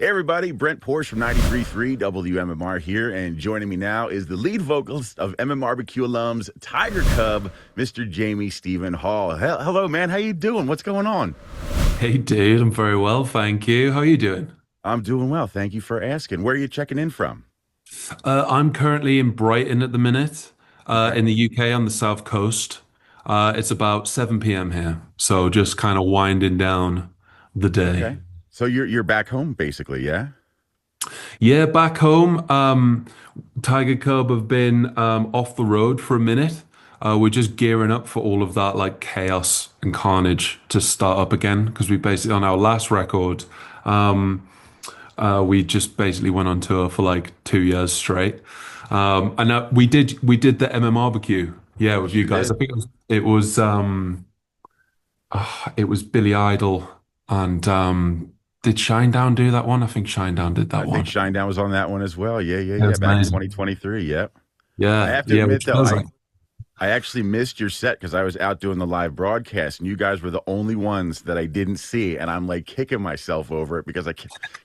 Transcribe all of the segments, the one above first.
Hey everybody, Brent Porche from 93.3 WMMR here, and joining me now is the lead vocalist of MMRBQ alums Tiger Cub, Mr. Jamie Stephen Hall. Hello, man. How you doing? What's going on? Hey dude, I'm very well, thank you. How are you doing? I'm doing well. Thank you for asking. Where are you checking in from? I'm currently in Brighton at the minute, Okay. in the UK on the south coast. It's about 7 p.m. here, so just kind of winding down the day. Okay. So you're back home basically, yeah? Yeah, back home, Tiger Cub have been off the road for a minute. We're just gearing up for all of that like chaos and carnage to start up again because we basically on our last record. Um, we just basically went on tour for like 2 years straight. And we did the MMRBQ, yeah, with you Sure guys. I did. think it was Billy Idol and did Shinedown do that one? I think Shinedown did I that think one. Shinedown was on that one as well. Yeah, yeah, yeah. That's Back in amazing. 2023. Yep. I Yeah, have to yeah, admit which though, feels like I actually missed your set because I was out doing the live broadcast, and you guys were the only ones that I didn't see, and I'm like kicking myself over it because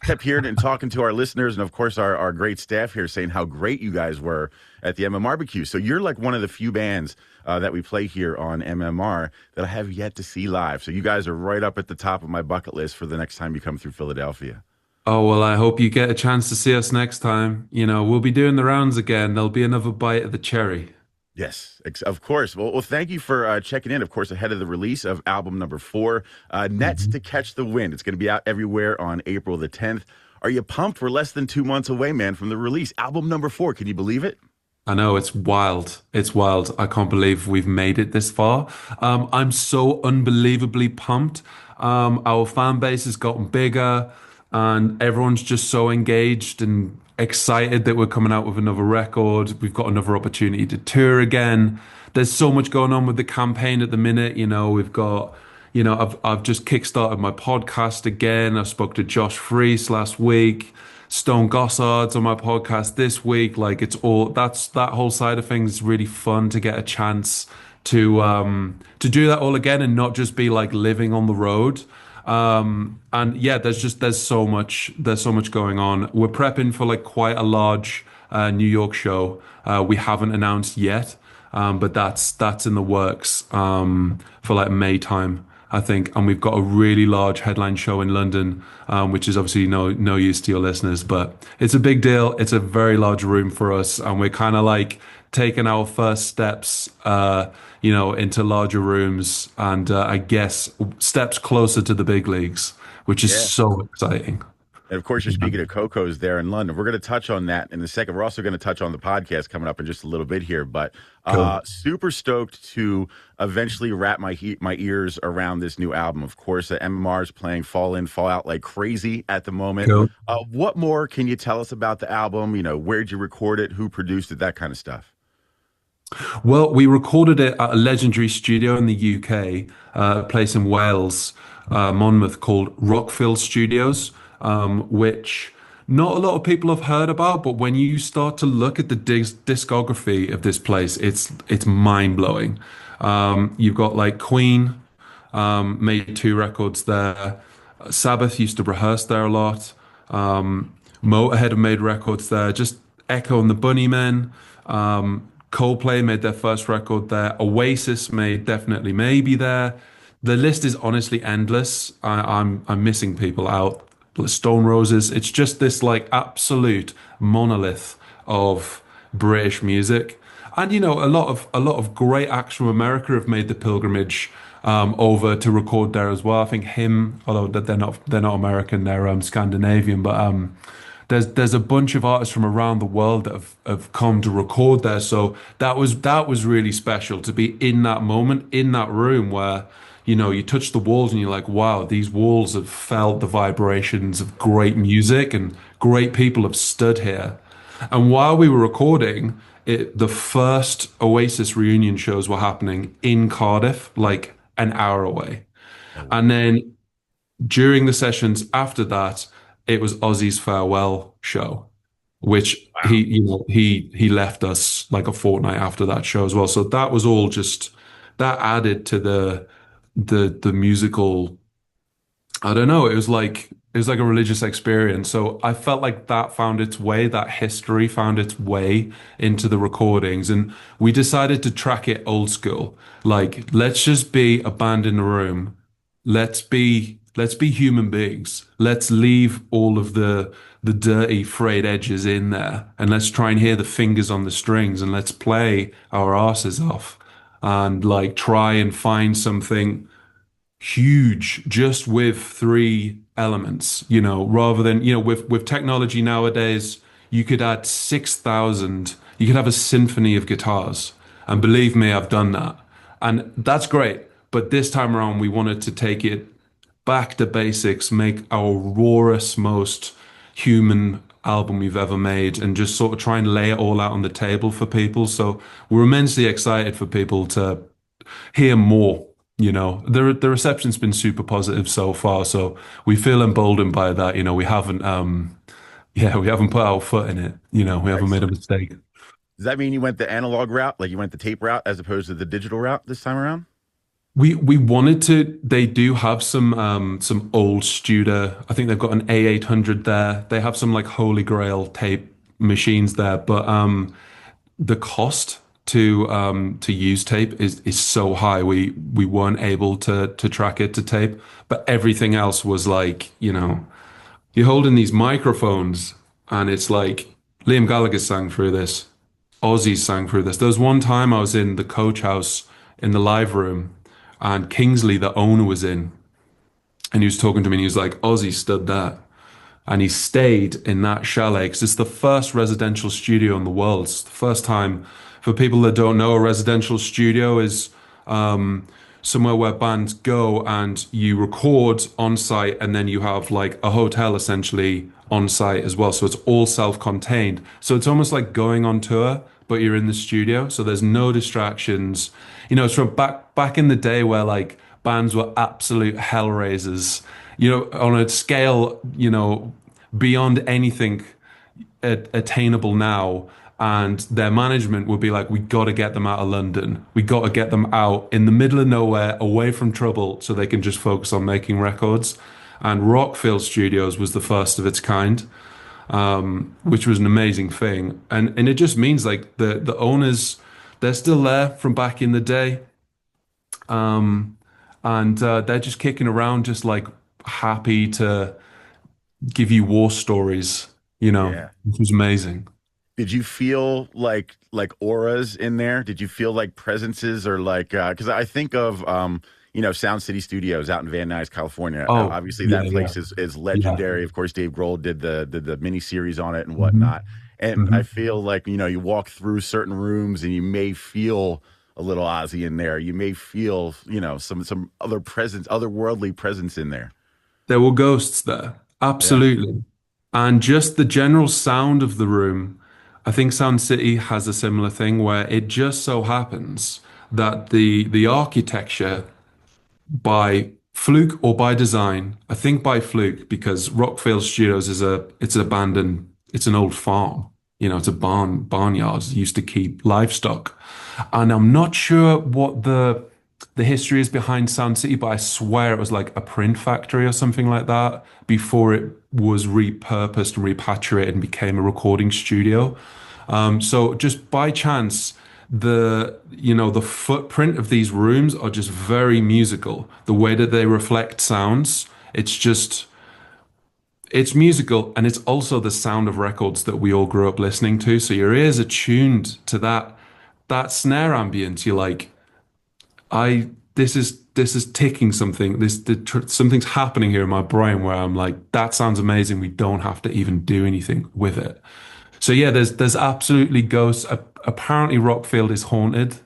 kept hearing and talking to our listeners, and of course our great staff here saying how great you guys were at the MMRBQ. So you're like one of the few bands that we play here on MMR that I have yet to see live. So you guys are right up at the top of my bucket list for the next time you come through Philadelphia. oh, well, I hope you get a chance to see us next time. You know, we'll be doing the rounds again. There'll be another bite of the cherry. Yes, of course. Well, thank you for checking in, of course, ahead of the release of album number four, Nets Mhm. to Catch the Wind. It's going to be out everywhere on April the 10th. Are you pumped? We're less than 2 months away, man, from the release. Album number four. Can you believe it? I know it's wild. It's wild. I can't believe we've made it this far. I'm so unbelievably pumped. Our fan base has gotten bigger, and everyone's just so engaged and excited that we're coming out with another record. We've got another opportunity to tour again. There's so much going on with the campaign at the minute. We've got, I've just kickstarted my podcast again. I spoke to Josh Freese last week. Stone Gossard's on my podcast this week. Like that whole side of things is really fun to get a chance to do that all again and not just be like living on the road. And yeah, there's so much going on. We're prepping for like quite a large New York show. We haven't announced yet, but that's in the works for like May time. I think, and we've got a really large headline show in London, which is obviously no use to your listeners, but it's a big deal. It's a very large room for us, and we're kind of like taking our first steps, into larger rooms, and I guess steps closer to the big leagues, which is Yeah. so exciting. And of course, you're Yeah. speaking of Coco's there in London. We're going to touch on that in a second. We're also going to touch on the podcast coming up in just a little bit here. But Cool. super stoked to eventually wrap my ears around this new album. Of course, MMR is playing Fall In, Fall Out like crazy at the moment. Cool. What more can you tell us about the album? Where'd you record it? Who produced it? That kind of stuff. Well, we recorded it at a legendary studio in the UK, a place in Wales, Monmouth, called Rockfield Studios, which not a lot of people have heard about. But when you start to look at the discography of this place, it's mind blowing. You've got like Queen, made two records there. Sabbath used to rehearse there a lot. Motorhead have made records there. Just Echo and the Bunnymen. Coldplay made their first record there. Oasis made Definitely Maybe there. The list is honestly endless. I'm missing people out. Stone Roses. It's just this like absolute monolith of British music. And a lot of great acts from America have made the pilgrimage over to record there as well. I think although they're not American, they're Scandinavian, but there's a bunch of artists from around the world that have come to record there. So that was really special to be in that moment, in that room where, you touch the walls and you're like, wow, these walls have felt the vibrations of great music and great people have stood here. And while we were recording, the first Oasis reunion shows were happening in Cardiff, like an hour away. Oh, And then during the sessions after that, it was Ozzy's farewell show, which wow. he left us like a fortnight after that show as well. So that was all just that added to the musical. I don't know. it was like a religious experience. So I felt like that found its way, that history found its way into the recordings. And we decided to track it old school. Like, let's just be a band in a room. Let's be human beings. Let's leave all of the dirty frayed edges in there, and let's try and hear the fingers on the strings, and let's play our asses off and like try and find something huge just with three elements, rather than, with technology nowadays, you could add 6,000, you could have a symphony of guitars. And believe me, I've done that. And that's great. But this time around, we wanted to take it back to basics, make our rawest, most human album we've ever made, and just sort of try and lay it all out on the table for people. So we're immensely excited for people to hear more. The reception's been super positive so far, so we feel emboldened by that. We haven't we haven't put our foot in it. We haven't made a Excellent. mistake. Does that mean you went the analog route, like you went the tape route, as opposed to the digital route this time around? We wanted to. They do have some old Studer. I think they've got an A800 there. They have some like Holy Grail tape machines there, but the cost to use tape is so high. We weren't able to track it to tape, but everything else was like, you're holding these microphones, and it's like Liam Gallagher sang through this, Ozzy sang through this. There was one time I was in the coach house in the live room, and Kingsley, the owner, was in, and he was talking to me, and he was like, Ozzy stood there. And he stayed in that chalet because it's the first residential studio in the world. It's the first time, for people that don't know, a residential studio is somewhere where bands go and you record on site, and then you have like a hotel essentially on site as well. So it's all self-contained. So it's almost like going on tour, but you're in the studio. So there's no distractions. It's from back in the day where like bands were absolute hellraisers, on a scale, beyond anything attainable now. And their management would be like, we got to get them out of London. We got to get them out in the middle of nowhere, away from trouble, so they can just focus on making records. And Rockfield Studios was the first of its kind, which was an amazing thing. And it just means like the owners, they're still there from back in the day. And they're just kicking around, just like happy to give you war stories, Yeah. which was amazing. Did you feel like auras in there? Did you feel like presences, or like because I think of Sound City Studios out in Van Nuys, California. Oh, Obviously yeah, that yeah, place is yeah. legendary. Of course, Dave Grohl did the mini series on it and Hmm. whatnot. And I Hmm. feel like you walk through certain rooms and you may feel a little Ozzy in there. You may feel some other presence, otherworldly presence in there. There were ghosts there, Yeah. absolutely. And just the general sound of the room, I think Sound City has a similar thing where it just so happens that the architecture, by fluke or by design. I think by fluke because Rockfield Studios it's abandoned, it's an old farm. It's a barnyard used to keep livestock. And I'm not sure what the history is behind Sound City, but I swear it was like a print factory or something like that before it was repurposed and repatriated and became a recording studio. So just by chance, the footprint of these rooms are just very musical. The way that they reflect sounds, it's musical, and it's also the sound of records that we all grew up listening to. So your ears are tuned to that snare ambience. You're like, this is ticking something. Something's happening here in my brain where I'm like, that sounds amazing. We don't have to even do anything with it. So yeah, there's absolutely ghosts. Apparently, Rockfield is haunted,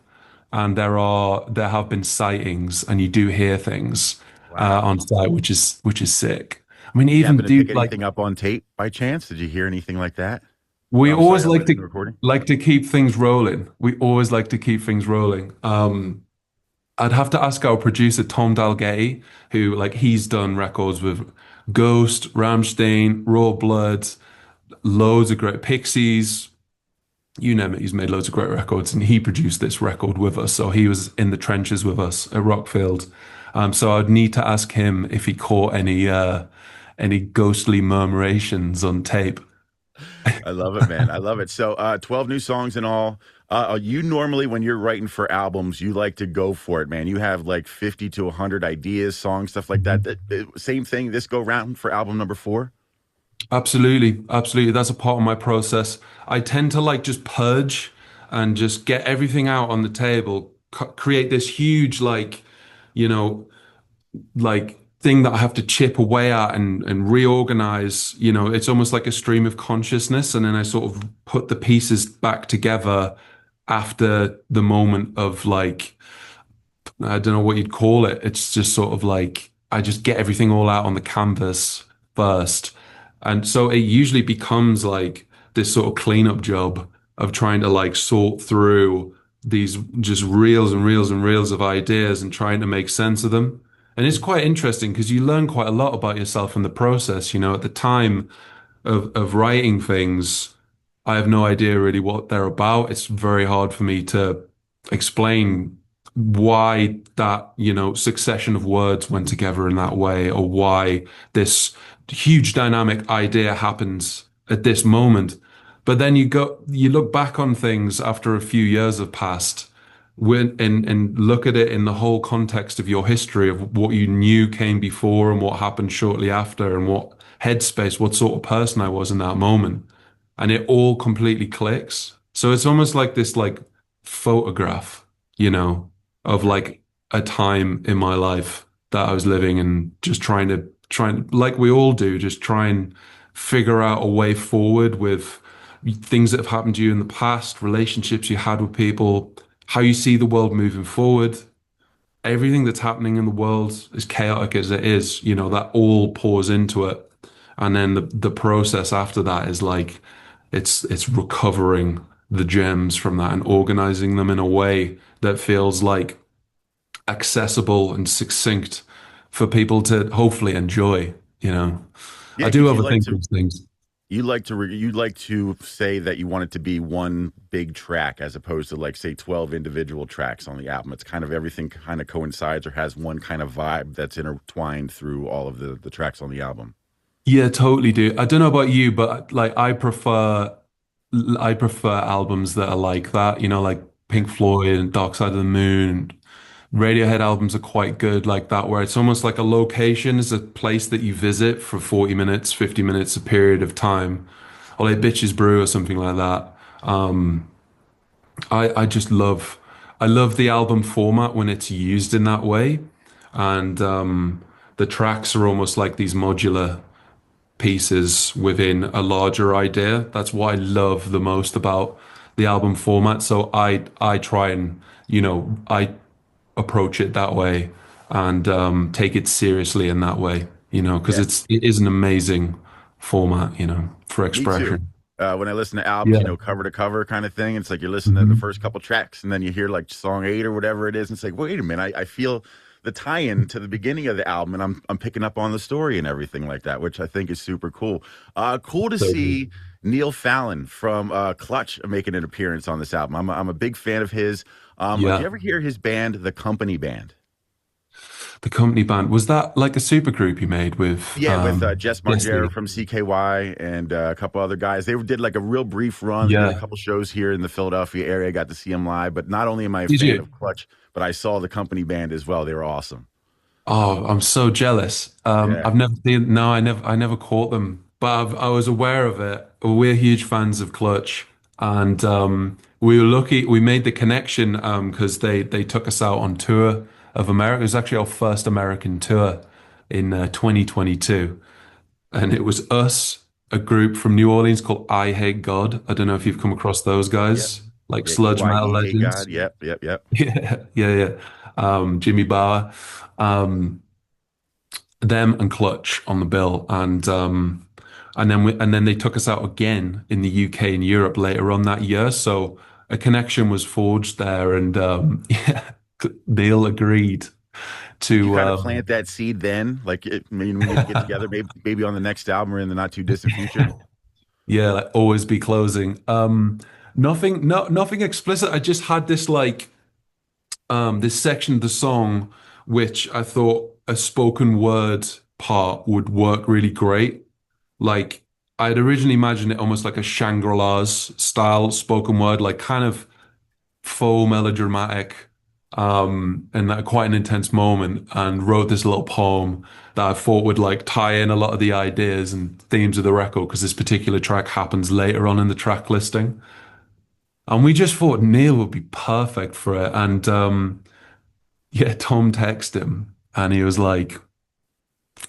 and there have been sightings, and you do hear things Wow. on site, which is sick. I mean, Did you even happen to pick dude, like anything up on tape by chance? Did you hear anything like that? we I'm sorry, always or in the recording? like to keep things rolling. We always like to keep things rolling. I'd have to ask our producer Tom Dalgety, who like he's done records with Ghost, Rammstein, Raw Blood, loads of great Pixies, you name it. He's made loads of great records, and he produced this record with us. So he was in the trenches with us at Rockfield. So I'd need to ask him if he caught any ghostly murmurations on tape. I love it, man. I love it. So, 12 new songs in all. You normally, when you're writing for albums, you like to go for it, man. You have like 50 to 100 ideas, songs, stuff like that. Same thing this go round for album number four. Absolutely, absolutely. That's a part of my process. I tend to like just purge and just get everything out on the table, create this huge you know, thing that I have to chip away at and reorganize. It's almost like a stream of consciousness, and then I sort of put the pieces back together after the moment of I don't know what you'd call it. It's just sort of like I just get everything all out on the canvas first. And so it usually becomes like this sort of cleanup job of trying to like sort through these just reels and reels and reels of ideas and trying to make sense of them. And it's quite interesting because you learn quite a lot about yourself in the process. At the time of writing things, I have no idea really what they're about. It's very hard for me to explain why that, succession of words went together in that way, or why this huge dynamic idea happens at this moment. But then you look back on things after a few years have passed and look at it in the whole context of your history of what you knew came before and what happened shortly after and what headspace, what sort of person I was in that moment. And it all completely clicks. So it's almost like this photograph, of like a time in my life that I was living and just trying like we all do, just try and figure out a way forward with things that have happened to you in the past, relationships you had with people, how you see the world moving forward. Everything that's happening in the world, as chaotic as it is, that all pours into it. And then the process after that is like it's recovering the gems from that and organizing them in a way that feels like accessible and succinct for people to hopefully enjoy, Yeah, I do because overthink those things. you like to say that you want it to be one big track as opposed to like say 12 individual tracks on the album. It's kind of everything kind of coincides or has one kind of vibe that's intertwined through all of the tracks on the album. Yeah, totally do. I don't know about you, but like I prefer albums that are like that, like Pink Floyd and Dark Side of the Moon. Radiohead albums are quite good like that, where it's almost like a location is a place that you visit for 40 minutes, 50 minutes, a period of time, or like Bitches Brew or something like that. Um, I just I love the album format when it's used in that way. And the tracks are almost like these modular pieces within a larger idea. That's what I love the most about the album format. So I try and, I approach it that way and take it seriously in that way, because Yeah, it is an amazing format, for me too. expression. When I listen to albums, Yeah. cover to cover kind of thing, it's like you're listening to the Mhm. first couple tracks and then you hear like song eight or whatever it is. And it's like, wait a minute, I feel the tie-in to the beginning of the album and I'm picking up on the story and everything like that, which I think is super cool. Cool to So good. see Neil Fallon from Clutch making an appearance on this album. I'm a big fan of his. Did you Yeah. ever hear his band, The Company Band? The company band, was that like a super group you made with Yeah, with Jess Margera Jesse? from CKY and a couple other guys. They did like a real brief run. They did a Yeah. couple shows here in the Philadelphia area. I got to see them live. But not only am I a Did fan you? of Clutch, but I saw the company band as well. They were awesome. Oh, I'm so jealous. Yeah. I've never seen, no, I never caught them, but I was aware of it. We're huge fans of Clutch, and we were lucky. We made the connection because they took us out on tour of America. It was actually our first American tour in 2022, and it was us, a group from New Orleans called I Hate God. I don't know if you've come across those Yep. guys, like Yeah. sludge metal EYE, Hey God. legends. Yep. Yep. Yep. Yeah, yeah, yeah. Jimmy Bauer. Um, them and Clutch on the bill, and then they took us out again in the UK and Europe later on that year. So a connection was forged there, and yeah, Neil agreed Did you to kind of plant that seed then? Like, I mean, we need to get together, maybe on the next album or in the not too distant future. yeah, like always be closing. Nothing, nothing explicit. I just had this section of the song which I thought a spoken word part would work really great. Like I'd originally imagined it almost like a Shangri-La's style spoken word, like kind of faux melodramatic, and that quite an intense moment, and wrote this little poem that I thought would like tie in a lot of the ideas and themes of the record because this particular track happens later on in the track listing. And we just thought Neil would be perfect for it. And yeah, Tom texted him and he was like,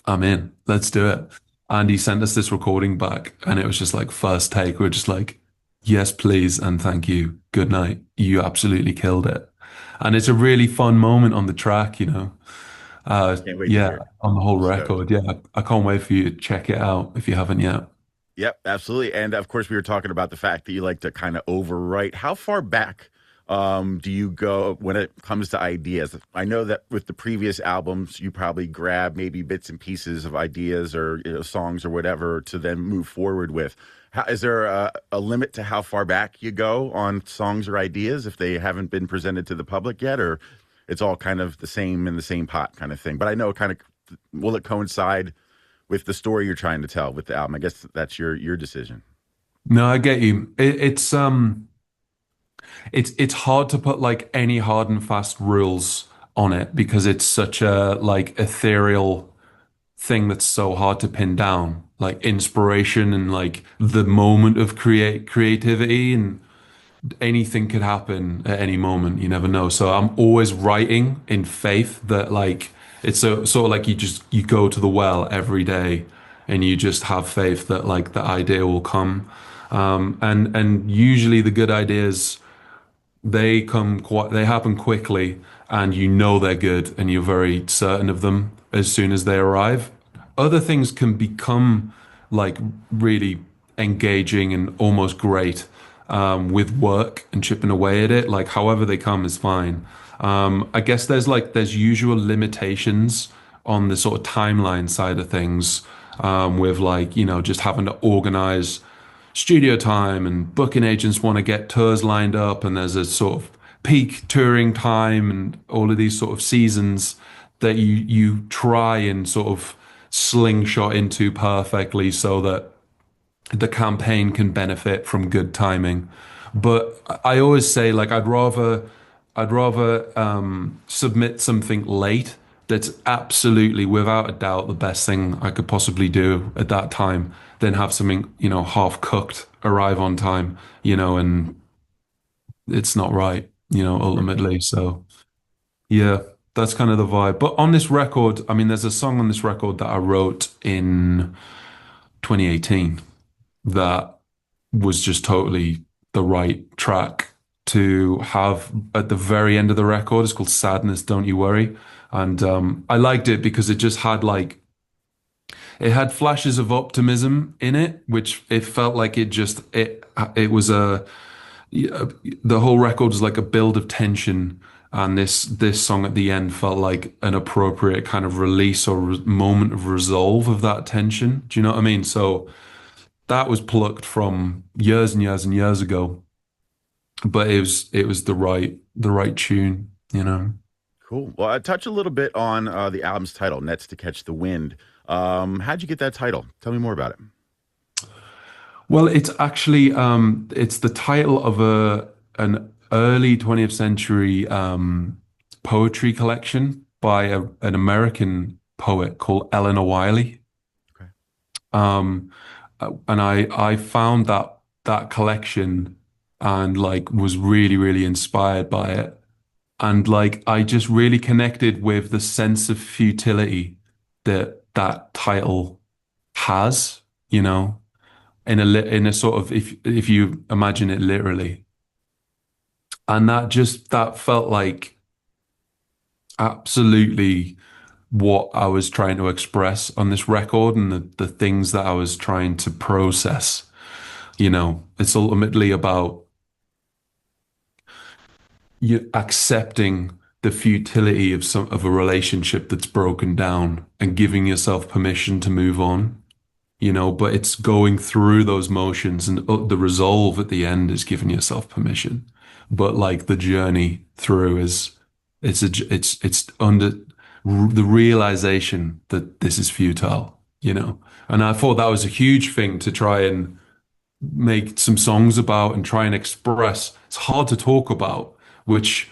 I'm in, let's do it. And he sent us this recording back, and it was just like first take. We are just like, yes, please, and thank you. Good night. You absolutely killed it. And it's a really fun moment on the track, you know. Can't wait to Yeah, hear it. on the whole I'm stoked. record. Yeah, I can't wait for you to check it out if you haven't yet. Yep, absolutely. And of course, we were talking about the fact that you like to kind of overwrite. How far back do you go when it comes to ideas? I know that with the previous albums, you probably grab maybe bits and pieces of ideas or songs or whatever to then move forward with. Is there a limit to how far back you go on songs or ideas if they haven't been presented to the public yet, or it's all kind of the same in the same pot kind of thing? But I know kind of will it coincide with the story you're trying to tell with the album? I guess that's your decision. No, I get you. It's hard to put like any hard and fast rules on it because it's such a like ethereal thing that's so hard to pin down. Like inspiration and like the moment of creativity, and anything could happen at any moment. You never know. So I'm always writing in faith that like it's sort of like you go to the well every day and you just have faith that like the idea will come. And usually the good ideas they happen quickly, and you know they're good and you're very certain of them as soon as they arrive. Other things can become like really engaging and almost great, with work and chipping away at it. Like however they come is fine. I guess there's usual limitations on the sort of timeline side of things, with like, you know, just having to organize studio time, and booking agents want to get tours lined up, and there's a sort of peak touring time and all of these sort of seasons that you try and sort of slingshot into perfectly so that the campaign can benefit from good timing. But I always say like I'd rather submit something late that's absolutely without a doubt the best thing I could possibly do at that time than have something, you know, half cooked arrive on time, you know, and it's not right, you know, ultimately. So yeah, that's kind of the vibe. But on this record, I mean, there's a song on this record that I wrote in 2018 that was just totally the right track to have at the very end of the record. It's called Sadness, Don't You Worry. And I liked it because it just had like, it had flashes of optimism in it, which it felt like it was the whole record was like a build of tension. And this song at the end felt like an appropriate kind of release or moment of resolve of that tension. Do you know what I mean? So that was plucked from years and years and years ago, but it was the right tune, you know. Cool. Well, I touch a little bit on the album's title, "Nets to Catch the Wind." How'd you get that title? Tell me more about it. Well, it's actually it's the title of an early 20th century poetry collection by an American poet called Eleanor Wiley. Okay. Um, and I found that collection and like was really really inspired by it, and like I just really connected with the sense of futility that title has, you know, in a sort of, if you imagine it literally, and that felt like absolutely what I was trying to express on this record, and the things that I was trying to process. You know, it's ultimately about you accepting the futility of a relationship that's broken down and giving yourself permission to move on, you know, but it's going through those motions, and the resolve at the end is giving yourself permission. But like the journey through is it's under the realization that this is futile, you know. And I thought that was a huge thing to try and make some songs about and try and express. It's hard to talk about, which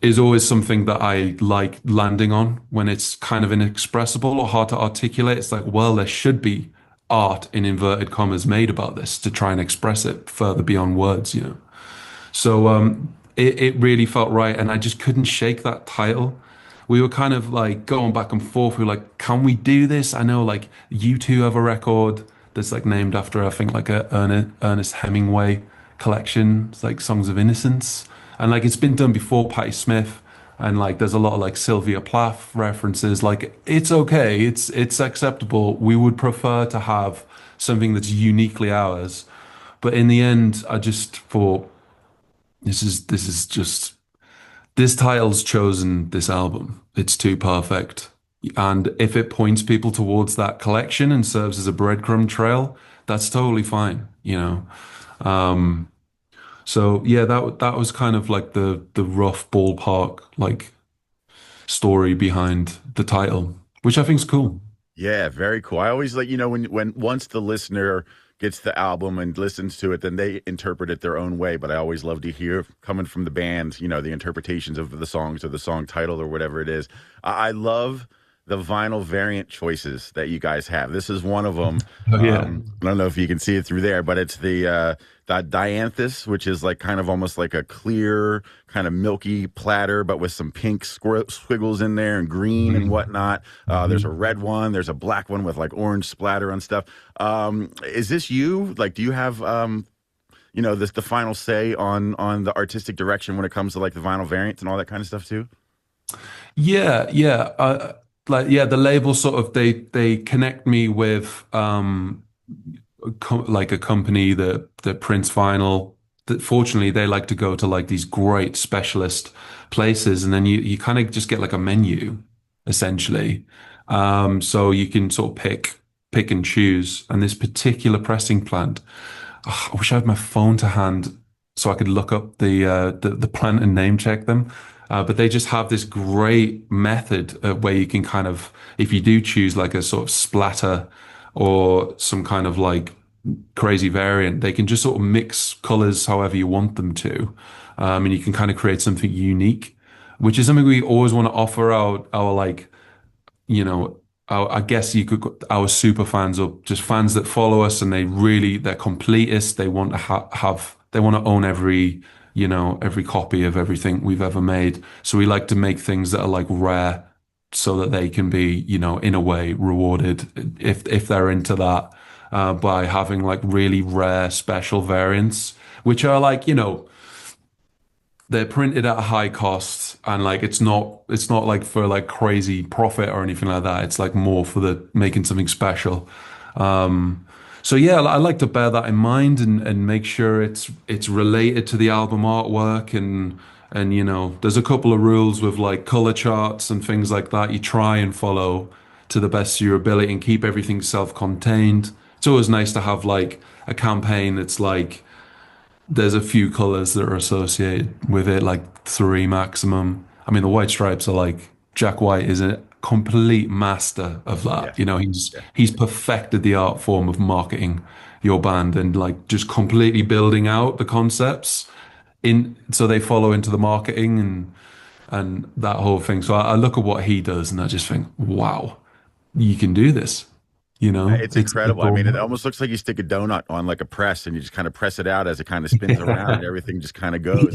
is always something that I like landing on when it's kind of inexpressible or hard to articulate. It's like, well, there should be art in inverted commas made about this to try and express it further beyond words, you know. So it really felt right, and I just couldn't shake that title. We were kind of like going back and forth. We were like, can we do this? I know like U2 have a record that's like named after, I think, like a Ernest Hemingway collection. It's like Songs of Innocence. And like it's been done before, Patti Smith, and like there's a lot of like Sylvia Plath references. Like it's okay, it's acceptable. We would prefer to have something that's uniquely ours. But in the end, I just thought this is just this title's chosen this album. It's too perfect. And if it points people towards that collection and serves as a breadcrumb trail, that's totally fine, you know. So yeah, that was kind of like the rough ballpark like story behind the title, which I think is cool. Yeah, very cool. I always like, when once the listener gets the album and listens to it, then they interpret it their own way. But I always love to hear coming from the band, the interpretations of the songs or the song title or whatever it is. I love the vinyl variant choices that you guys have. This is one of them. Oh, yeah. I don't know if you can see it through there, but it's the dianthus, which is like kind of almost like a clear, kind of milky platter, but with some pink squiggles in there and green and whatnot. There's a red one. There's a black one with like orange splatter on stuff. Is this you? Like, do you have this the final say on the artistic direction when it comes to like the vinyl variants and all that kind of stuff too? Yeah, yeah. Like yeah, the label sort of they connect me with like a company that prints vinyl. That fortunately they like to go to like these great specialist places, and then you kind of just get like a menu essentially. So you can sort of pick and choose. And this particular pressing plant, I wish I had my phone to hand so I could look up the plant and name check them. But they just have this great method where you can kind of, if you do choose like a sort of splatter or some kind of like crazy variant, they can just sort of mix colors however you want them to. And you can kind of create something unique, which is something we always want to offer our like, I guess you could, our super fans or just fans that follow us and they're completists. They want to they want to own every copy of everything we've ever made. So we like to make things that are like rare so that they can be, in a way rewarded if they're into that, by having like really rare special variants, which are like, they're printed at a high cost and like it's not like for like crazy profit or anything like that. It's like more for the making something special. So yeah, I like to bear that in mind and make sure it's related to the album artwork and there's a couple of rules with like color charts and things like that. You try and follow to the best of your ability and keep everything self-contained. It's always nice to have like a campaign that's like there's a few colors that are associated with it, like three maximum. I mean, the White Stripes are like Jack White is a complete master of that. Yeah. He's perfected the art form of marketing your band and like just completely building out the concepts in so they follow into the marketing and that whole thing. So I look at what he does and I just think, wow, you can do this. It's It's incredible. I mean, it almost looks like you stick a donut on like a press and you just kind of press it out as it kind of spins around and everything just kind of goes.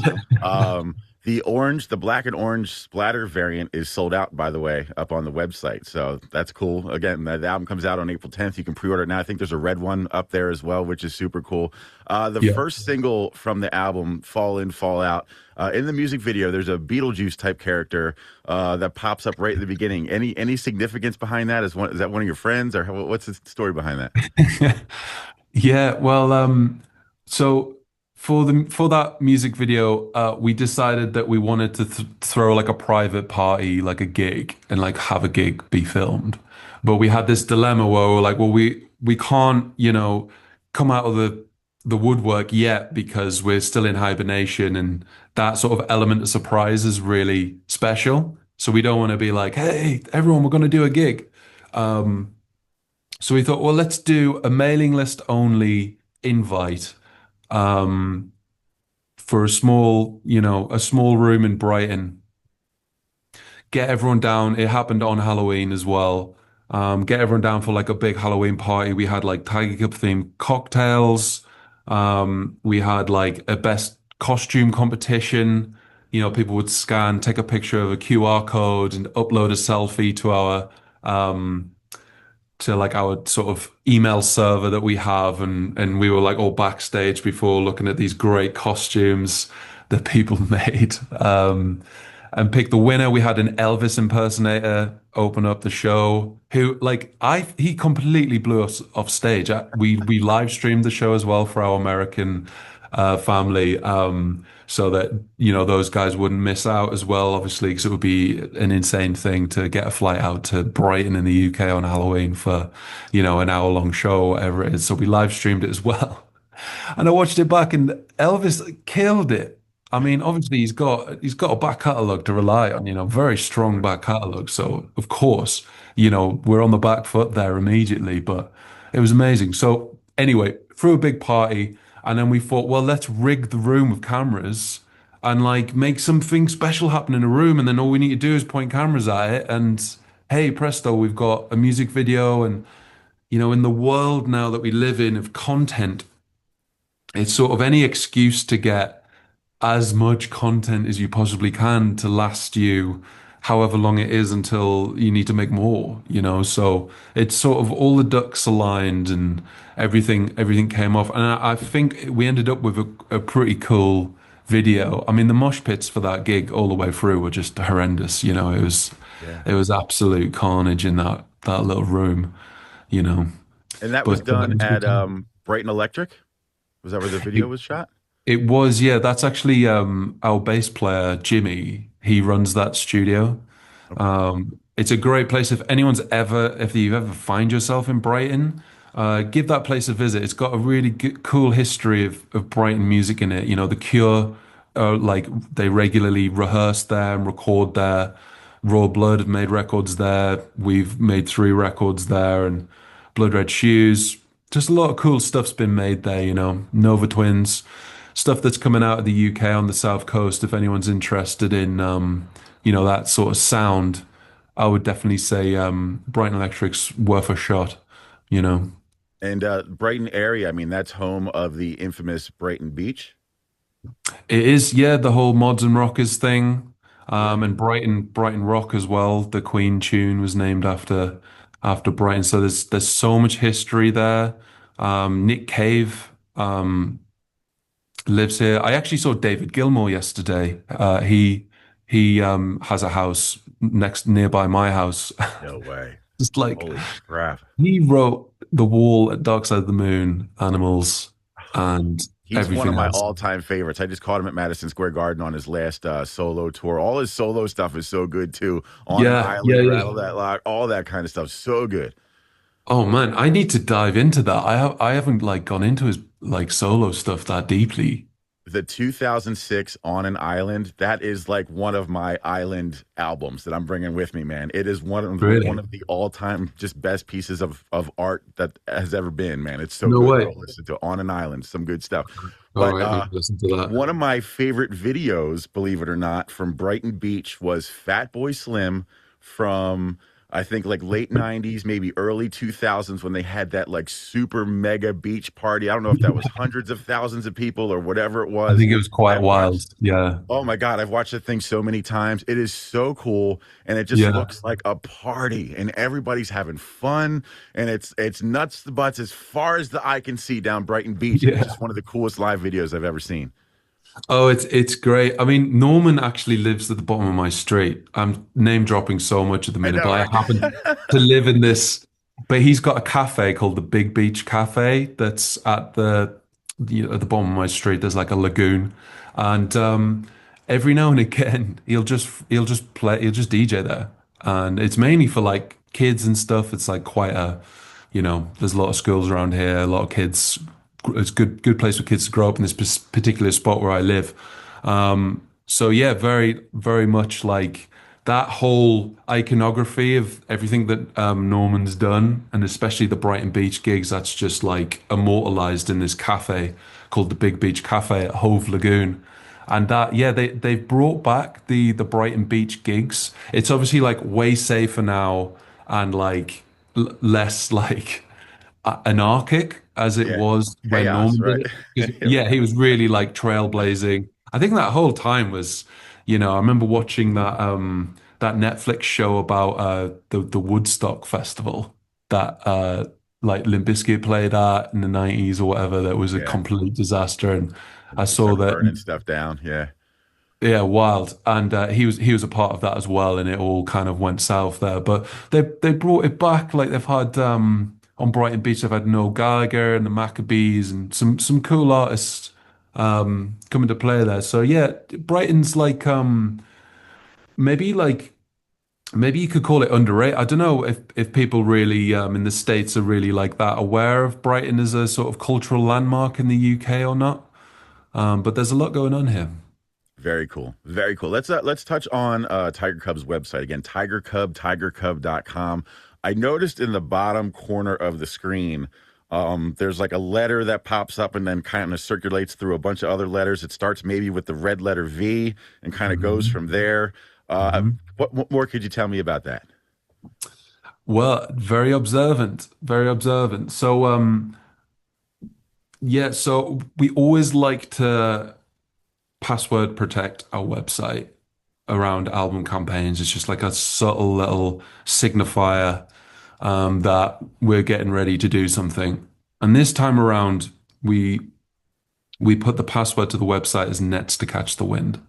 The black and orange splatter variant is sold out, by the way, up on the website. So that's cool. Again, the album comes out on April 10th. You can pre-order it now. I think there's a red one up there as well, which is super cool. The first single from the album, Fall In, Fall Out, in the music video, there's a Beetlejuice type character that pops up right at the beginning. Any significance behind that? Is that one of your friends, or what's the story behind that? Yeah, well, so for that music video, we decided that we wanted to throw like a private party, like a gig, and like have a gig be filmed. But we had this dilemma where we're like, well, we can't, come out of the woodwork yet because we're still in hibernation, and that sort of element of surprise is really special So we don't want to be like, hey, everyone, we're going to do a gig. Um, so we thought, well, let's do a mailing list only invite um, for a small, a small room in Brighton. Get everyone down. It happened on Halloween as well. Get everyone down for like a big Halloween party. We had like Tiger Cup themed cocktails. We had like a best costume competition. People would scan, take a picture of a QR code and upload a selfie um, to like our sort of email server that we have, and we were like all backstage before looking at these great costumes that people made. And picked the winner. We had an Elvis impersonator open up the show who like I he completely blew us off stage. We live streamed the show as well for our American family, so that those guys wouldn't miss out as well, obviously, because it would be an insane thing to get a flight out to Brighton in the UK on Halloween for an hour long show, whatever it is. So we live streamed it as well. And I watched it back, and Elvis killed it. I mean, obviously he's got a back catalogue to rely on, very strong back catalogue. So of course, we're on the back foot there immediately, but it was amazing. So anyway, threw a big party, and then we thought, well, let's rig the room with cameras and like make something special happen in a room, and then all we need to do is point cameras at it, and hey, presto, we've got a music video. And in the world now that we live in of content, it's sort of any excuse to get as much content as you possibly can to last you however long it is until you need to make more. So it's sort of all the ducks aligned and everything came off. And I think we ended up with a pretty cool video. I mean, the mosh pits for that gig all the way through were just horrendous. It was Yeah. it was absolute carnage in that little room, you know. And that was But done it was a good at time. Brighton Electric. Was that where the It, video was shot? it was, yeah, that's actually our bass player, Jimmy. He runs that studio. Okay. It's a great place if you ever find yourself in Brighton, give that place a visit. It's got a really good, cool history of Brighton music in it. The Cure, like they regularly rehearse there and record there. Raw Blood have made records there. We've made 3 records there, and Blood Red Shoes. Just a lot of cool stuff's been made there. Nova Twins, stuff that's coming out of the UK on the South Coast. If anyone's interested in, that sort of sound, I would definitely say Brighton Electric's worth a shot. You know, And Brighton area, I mean, that's home of the infamous Brighton Beach. it is, yeah, the whole Mods and Rockers thing, Yeah. and Brighton Rock as well. The Queen tune was named after Brighton, so there's so much history there. Nick Cave lives here. I actually saw David Gilmour yesterday. He has a house nearby my house. No way. Just like Holy crap. he wrote The Wall at Dark Side of the Moon, Animals, and He's one of everything my else. all-time favorites. I just caught him at Madison Square Garden on his last solo tour. All his solo stuff is so good too. On an Yeah, yeah, Island, yeah. Rattle That Lock, all that kind of stuff. So good. Oh man, I need to dive into that. I haven't like gone into his like solo stuff that deeply. The 2006 On an Island, that is like one of my island albums that I'm bringing with me, man. It is one Really? of the all-time just best pieces of art that has ever been, man. It's so No good. way. Go listen to On an Island, some good stuff. All But right, I need to listen to that. one of my favorite videos, believe it or not, from Brighton Beach was Fatboy Slim from I think like late 90s, maybe early 2000s when they had that like super mega beach party. I don't know if that was hundreds of thousands of people or whatever it I was. think it was I quite wild. watched Yeah. Oh my God, I've watched that thing so many times. It is so cool and it just Yeah. looks like a party and everybody's having fun and it's nuts to butts as far as the eye can see down Brighton Beach. And it's Yeah. just one of the coolest live videos I've ever seen. Oh, it's great. I mean, Norman actually lives at the bottom of my street. I'm name dropping so much at the I minute, know, but I right? happen to live in this. But he's got a cafe called the Big Beach Cafe that's at the bottom of my street. There's like a lagoon, and every now and again he'll just DJ there, and it's mainly for like kids and stuff. It's like quite there's a lot of schools around here, a lot of kids. It's good place for kids to grow up in this particular spot where I live. So yeah, very very much like that whole iconography of everything that Norman's done, and especially the Brighton Beach gigs, that's just like immortalized in this cafe called the Big Beach Cafe at Hove Lagoon. And that, yeah, they've brought back the Brighton Beach gigs. It's obviously like way safer now and like less like anarchic as it Yeah. was when Chaos, Norman did right? it. 'Cause, yeah, he was really like trailblazing. I think that whole time was, I remember watching that Netflix show about the Woodstock Festival that like Limp Bizkit played at in the 90s or whatever. That was a Yeah. complete disaster, and I They saw started that. burning stuff down. Yeah. Yeah, wild, and he was a part of that as well, and it all kind of went south there. But they brought it back. Like they've had on Brighton Beach, they've had Noel Gallagher and the Maccabees and some cool artists coming to play there. So yeah, Brighton's maybe like maybe you could call it underrated. I don't know if people really in the States are really like that aware of Brighton as a sort of cultural landmark in the UK or not. But there's a lot going on here. Very cool. Very cool. Let's touch on Tiger Cub's website again, tigercub.com. I noticed in the bottom corner of the screen, there's like a letter that pops up and then kind of circulates through a bunch of other letters. It starts maybe with the red letter V and kind of goes Mhm. from there. Uh, Mhm. what more could you tell me about that? Well, very observant, very observant. So, yeah, so we always like to password protect our website around album campaigns. It's just like a subtle little signifier that we're getting ready to do something. And this time around, we we put the password to the website as nets to catch the wind,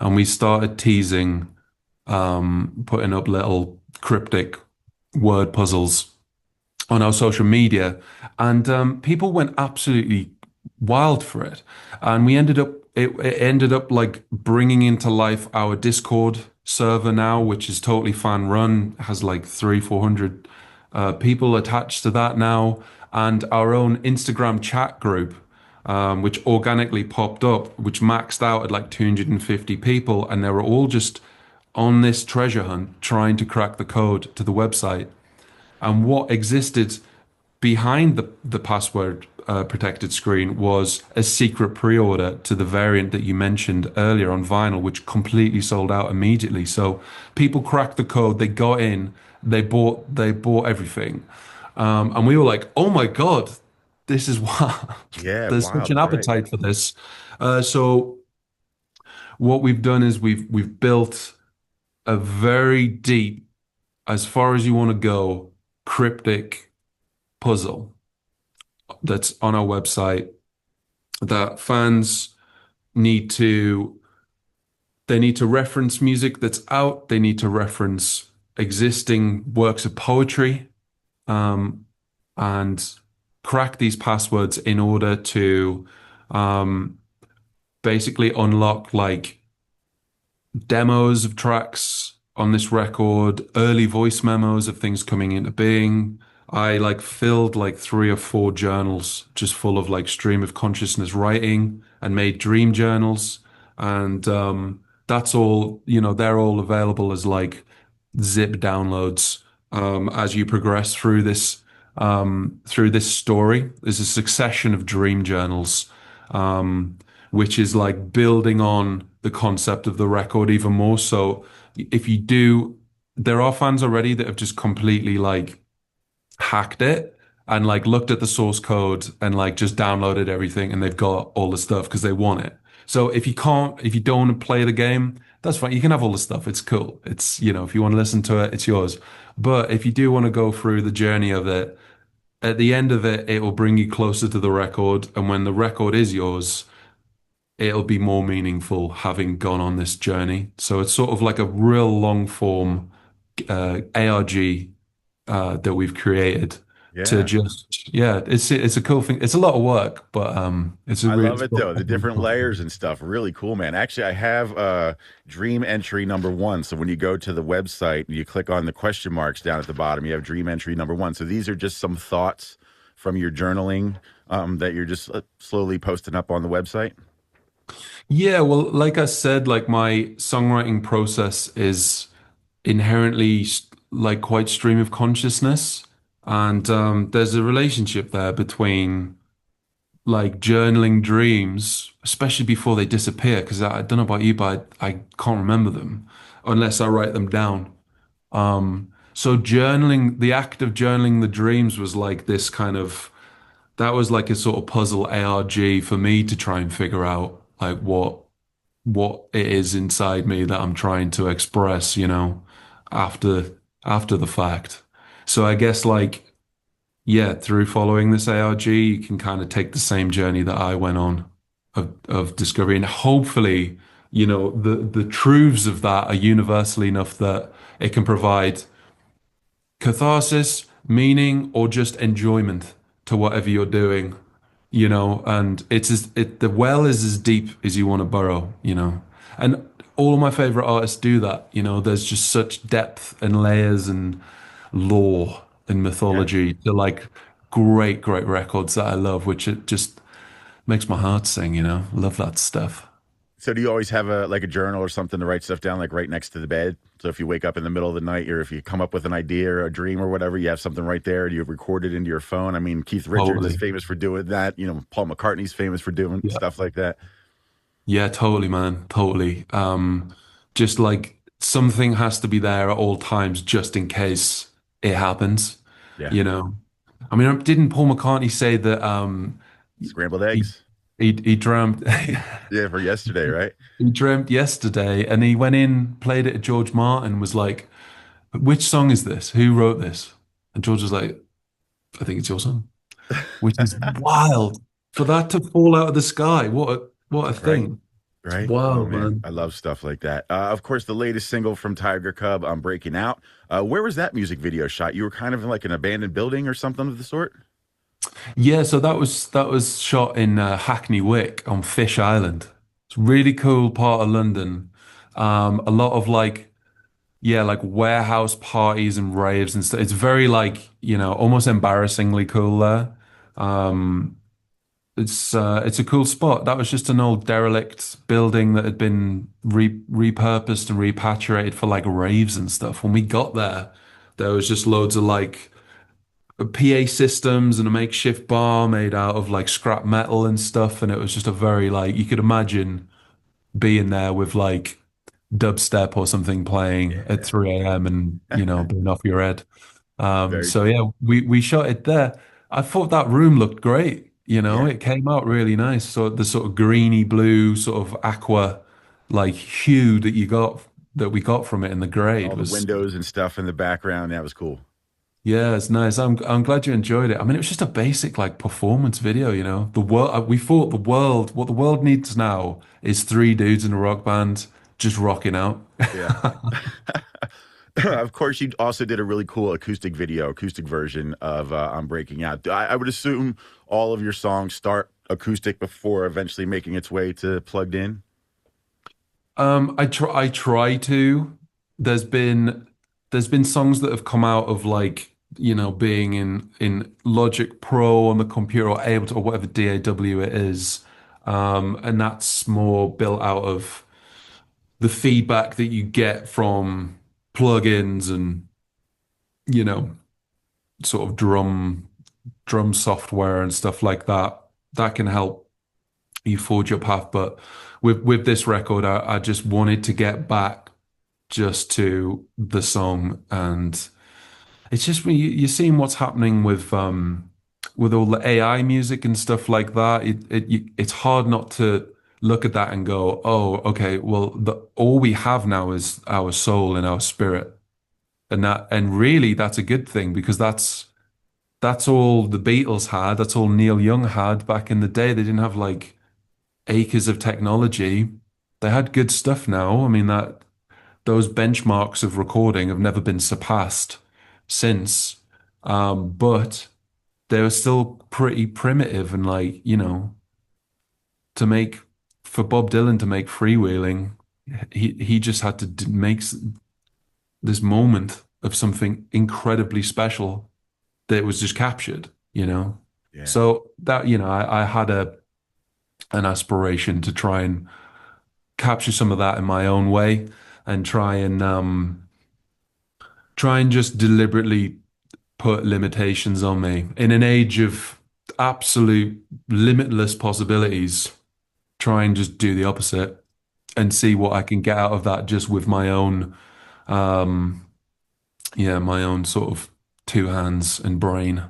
and we started teasing, putting up little cryptic word puzzles on our social media, and people went absolutely wild for it. And it ended up like bringing into life our Discord server now, which is totally fan run, has like 400 people attached to that now, and our own Instagram chat group. Which organically popped up, which maxed out at like 250 people, and they were all just on this treasure hunt trying to crack the code to the website. And what existed behind the password protected screen was a secret pre-order to the variant that you mentioned earlier on vinyl, which completely sold out immediately. So people cracked the code, they got in, they bought everything, and we were like, "Oh my God, this is what Yeah, there's such wild, an right? appetite for this." So what we've done is we've built a very deep, as far as you want to go, cryptic puzzle that's on our website that fans need to they need to reference music that's out, they need to reference existing works of poetry, um, and crack these passwords in order to um, basically unlock like demos of tracks on this record, early voice memos of things coming into being. I like filled like 3 or 4 journals just full of like stream of consciousness writing and made dream journals. And that's all, they're all available as like zip downloads as you progress through this story. There's a succession of dream journals, which is like building on the concept of the record even more. So if you do, there are fans already that have just completely like hacked it and like looked at the source code and like just downloaded everything and they've got all the stuff because they want it. So if you don't want to play the game, that's fine. You can have all the stuff. It's cool. It's, if you want to listen to it, it's yours. But if you do want to go through the journey of it, at the end of it, it will bring you closer to the record. And when the record is yours, it'll be more meaningful having gone on this journey. So it's sort of like a real long form ARG that we've created to Yeah. just, yeah, it's a cool thing. It's a lot of work, but I love it's it though. The different layers and stuff. Really cool, man. Actually, I have dream entry number one. So when you go to the website and you click on the question marks down at the bottom, you have dream entry number one. So these are just some thoughts from your journaling that you're just slowly posting up on the website. Yeah, well, like I said, like my songwriting process is inherently like quite stream of consciousness, and there's a relationship there between like journaling dreams, especially before they disappear. Because I don't know about you, but I can't remember them unless I write them down. So journaling, the act of journaling the dreams was like this kind of that was like a sort of puzzle ARG for me to try and figure out like what it is inside me that I'm trying to express, after after the fact. So I guess like yeah, through following this ARG, you can kind of take the same journey that I went on of discovery. And hopefully, the truths of that are universally enough that it can provide catharsis, meaning, or just enjoyment to whatever you're doing, and the well is as deep as you want to burrow. And all of my favorite artists do that, there's just such depth and layers and lore and Yeah. mythology to like great, great records that I love, which it just makes my heart sing, love that stuff. So do you always have a like a journal or something to write stuff down like right next to the bed? So if you wake up in the middle of the night or if you come up with an idea or a dream or whatever, you have something right there. Do you record it into your phone? I mean, Keith Richards is Totally. famous for doing that. Paul McCartney's famous for doing Yeah. stuff like that. Yeah, totally, man. Totally. Just like something has to be there at all times just in case it happens, Yeah. you know. I mean, didn't Paul McCartney say that Scrambled he eggs. he dreamt Yeah, for yesterday, right? he dreamt yesterday and he went in, played it at George Martin, was like, which song is this? Who wrote this? And George was like, I think it's your song, which is wild for that to fall out of the sky. What a Right. thing. It's Right. Oh wild, man, man. I love stuff like that. Of course, the latest single from Tiger Cub, "I'm Breaking Out." Where was that music video shot? You were kind of in like an abandoned building or something of the sort. Yeah, so that was shot in Hackney Wick on Fish Island. It's a really cool part of London. A lot of like yeah, like warehouse parties and raves and stuff. It's very like, almost embarrassingly cool there. Um, it's a cool spot. That was just an old derelict building that had been repurposed and repatriated for like raves and stuff. When we got there, there was just loads of like PA systems and a makeshift bar made out of like scrap metal and stuff. And it was just a very like you could imagine being there with like dubstep or something playing at Yeah. 3 a.m. and being off your head. Very So yeah, we shot it there. I thought that room looked great. yeah. It came out really nice. So the sort of greeny blue, sort of aqua like hue that we got from it in the grade All the was windows and stuff in the background. That was cool. yeah, it's nice. I'm glad you enjoyed it. I mean, it was just a basic like performance video, The world we thought what the world needs now is three dudes in a rock band just rocking out. Yeah. Of course, you also did a really cool acoustic version of "I'm Breaking Out." I would assume all of your songs start acoustic before eventually making its way to plugged in. I try to. There's been there's been songs that have come out of like, being in Logic Pro on the computer or Ableton or whatever DAW it is. And that's more built out of the feedback that you get from plugins and, you know, sort of drum software and stuff like that. That can help you forge your path. But with this record, I just wanted to get back just to the song, and it's just when you're seeing what's happening with all the AI music and stuff like that. It's hard not to look at that and go, oh, okay, well, all we have now is our soul and our spirit, and really that's a good thing because that's all the Beatles had. That's all Neil Young had back in the day. They didn't have like acres of technology. They had good stuff now. I mean, that those benchmarks of recording have never been surpassed since. But they were still pretty primitive and like, to make for Bob Dylan to make freewheeling, he just had to make this moment of something incredibly special that was just captured. Yeah. So that, I had an aspiration to try and capture some of that in my own way and try and try and just deliberately put limitations on me in an age of absolute limitless possibilities. Try and just do the opposite and see what I can get out of that just with my own, um, yeah, my own sort of two hands and brain,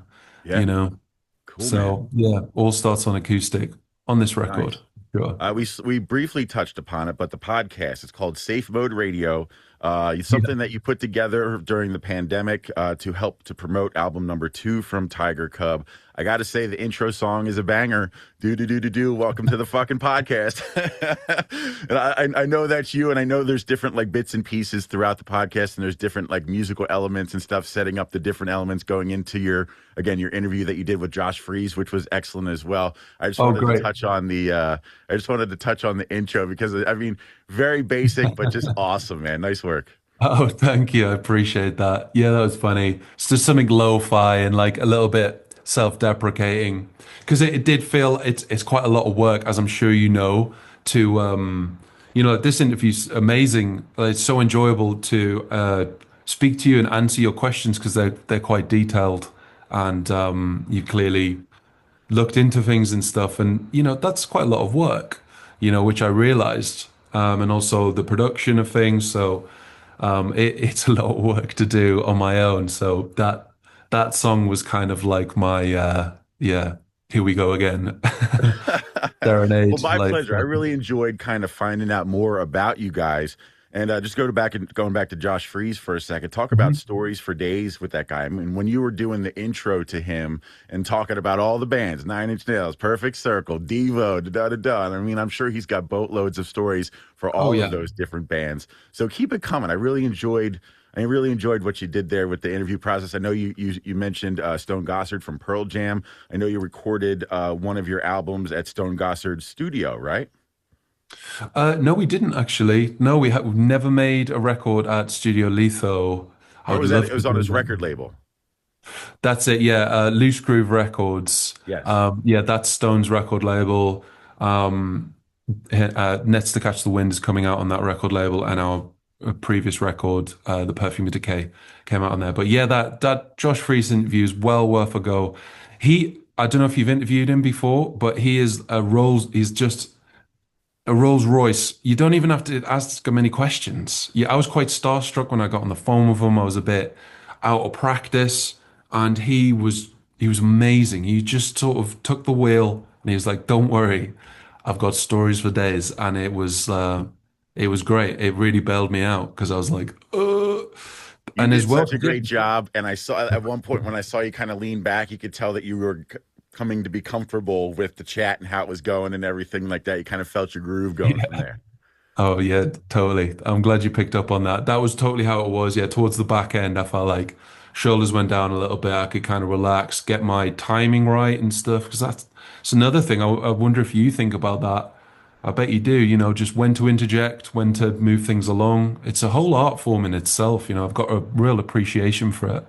Yeah, you know. cool, man. So yeah, all starts on acoustic on this record. Nice. Sure. We briefly touched upon it, but the podcast, it's called Safe Mode Radio. It's Yeah. something that you put together during the pandemic to help to promote album number two from Tiger Cub. I got to say, the intro song is a banger. Do do do do do. Welcome to the fucking podcast. And I know that's you, and I know there's different like bits and pieces throughout the podcast, and there's different like musical elements and stuff setting up the different elements going into your again your interview that you did with Josh Freese, which was excellent as well. I just Oh, wanted to great. touch on the I just wanted to touch on the intro because I mean, very basic, but just awesome, man. Nice work. Oh, thank you. I appreciate that. Yeah, that was funny. It's just something lo-fi and like a little bit self-deprecating because it did feel it's quite a lot of work, as I'm sure you know, to this interview's amazing. It's so enjoyable to speak to you and answer your questions because they're quite detailed and you clearly looked into things and stuff. And, that's quite a lot of work, which I realized. And also the production of things. So it's a lot of work to do on my own. So that song was kind of like my, yeah, here we go again. Well, Serenade. my Like, pleasure. I really enjoyed kind of finding out more about you guys. And just going back to Josh Freese for a second, talk about Mhm. stories for days with that guy. I mean, when you were doing the intro to him and talking about all the bands, Nine Inch Nails, Perfect Circle, Devo, da da da da. And I mean, I'm sure he's got boatloads of stories for Oh all of yeah. those different bands. So keep it coming. I really enjoyed what you did there with the interview process. I know you mentioned Stone Gossard from Pearl Jam. I know you recorded one of your albums at Stone Gossard's studio, right? No, we didn't actually. No, we've never made a record at Studio Litho. I Or would was that love it to was on do his that. record label? That's it, yeah. Loose Groove Records. Yes. Yeah, that's Stone's record label. Um, Nets to Catch the Wind is coming out on that record label, and our previous record, The Perfume of Decay, came out on there. But yeah, that Josh Freese interview is well worth a go. I don't know if you've interviewed him before, but he's just a Rolls Royce. You don't even have to ask him any questions. Yeah, I was quite starstruck when I got on the phone with him. I was a bit out of practice, and he was amazing. He just sort of took the wheel, and he was like, "Don't worry, I've got stories for days." And it was great. It really bailed me out because I was like, You and as did well, such a great job, and I saw at one point when I saw you kind of lean back, you could tell that you were coming to be comfortable with the chat and how it was going and everything like that. You kind of felt your groove going from there. oh yeah, totally. I'm glad you picked up on that. That was totally how it was. Yeah, towards the back end, I felt like shoulders went down a little bit. I could kind of relax, get my timing right and stuff. Because that's another thing. I wonder if you think about that. I bet you do. Just when to interject, when to move things along. It's a whole art form in itself. I've got a real appreciation for it.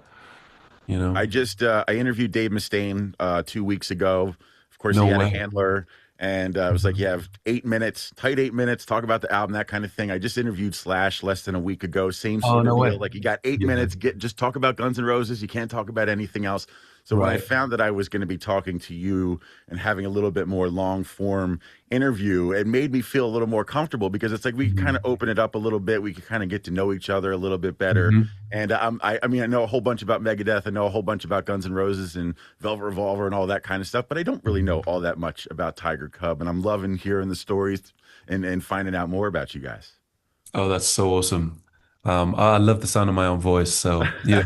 You know, I interviewed Dave Mustaine 2 weeks ago. Of course, no he had a way. handler, and I was like, "Yeah, 8 minutes, tight 8 minutes, talk about the album, that kind of thing." I just interviewed Slash less than a week ago. Same Oh, sort no of way. deal. Like, you got eight Yeah. minutes, just talk about Guns N' Roses. You can't talk about anything else. So when I Right. found that I was going to be talking to you and having a little bit more long form interview, it made me feel a little more comfortable because it's like we could kind of Mhm. open it up a little bit. We could kind of get to know each other a little bit better. Mhm. And I mean, I know a whole bunch about Megadeth. I know a whole bunch about Guns N' Roses and Velvet Revolver and all that kind of stuff, but I don't really know Mhm. all that much about Tiger Cub. And I'm loving hearing the stories and finding out more about you guys. Oh, that's so awesome. I love the sound of my own voice. So yeah.